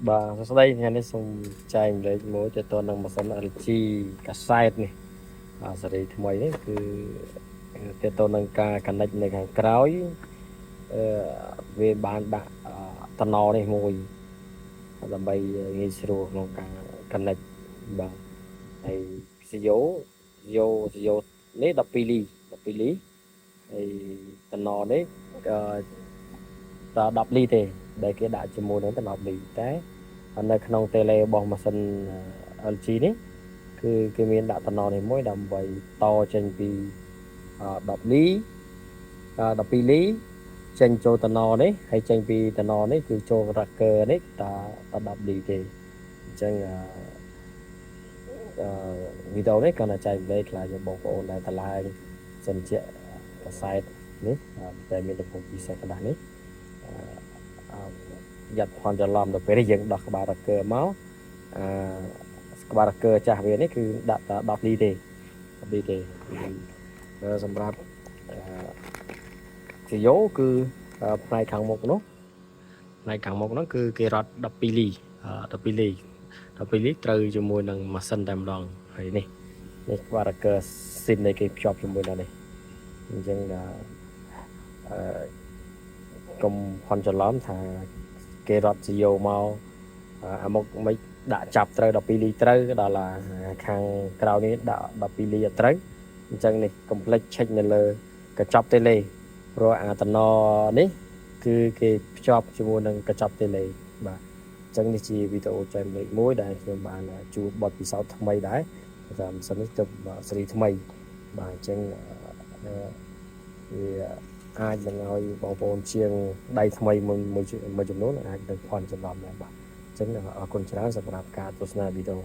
បាទសួស្តីថ្ងៃនេះសូមចែកម្លែកមួយទៅទៅនឹងម៉ាស៊ីន LG កាសែតនេះសេរីថ្មីនេះគឺទៅទៅនឹងការ connect នៅខាងក្រោយវាបានដាក់តំណនេះមួយដើម្បីងាយស្រួលក្នុងការ connect បាទហើយ SIO នេះ12លីហើយតំណនេះត10លីទេដែលគេដាក់ជាមួយនឹងតំណលីតែនៅក្នុង tele របស់ម៉ាស៊ីន LG នេះគឺគេមានដាក់តំណនេះមួយដើម្បីតចេញពី10លី12លីចេញចូលតំណនេះហើយចេញពីតំណនេះគឺចូល tracker នេះត10លីទេអញ្ចឹងវីដេអូនេះគាត់ចែកម្លែកខ្លះបងប្អូនដែលតម្លើងសិនជាកាសែតនេះតែមានទំហំពិសេសក្តាស់នេះយ៉ាត់ផនច្រឡំដល់ពេលយើងដោះក្បាល tracker មកក្បាល tracker ចាស់វានេះគឺដាក់តែ10លីទេសម្រាប់SIO គឺផ្នែកខាងមុខនោះគឺគេរត់12លីត្រូវជាមួយនឹងម៉ាស៊ីនតែម្ដងហើយនេះក្បាល tracker ស៊ីននៃគេភ្ជាប់ជាមួយដល់នេះអញ្ចឹងកុំផន់ច្រឡំថាគេរត់ SIO មកអាមុខមិនដាក់ចាប់ត្រូវ12លីត្រូវដល់ខាងក្រៅនេះដាក់12លីអត់ត្រូវអញ្ចឹងនេះកុំភ្លេច check នៅលើកញ្ចប់ tele ព្រោះអាតំណនេះគឺគេភ្ជាប់ជាមួយនឹងកញ្ចប់ tele បាទអញ្ចឹងនេះជាវីដេអូចែកម្លែកមួយដែលខ្ញុំបានជួបបទពិសោធន៍ថ្មីដែរតាមម៉ាស៊ីននេះទៅស៊េរីថ្មីបាទអញ្ចឹងវាអាចនឹងឲ្យបងប្អូនជាងដៃថ្មីមួយចំនួនអាចនឹងផន់ច្រឡំដែរបាទអញ្ចឹងអរគុណច្រើនសម្រាប់ការទស្សនាវីដេអូ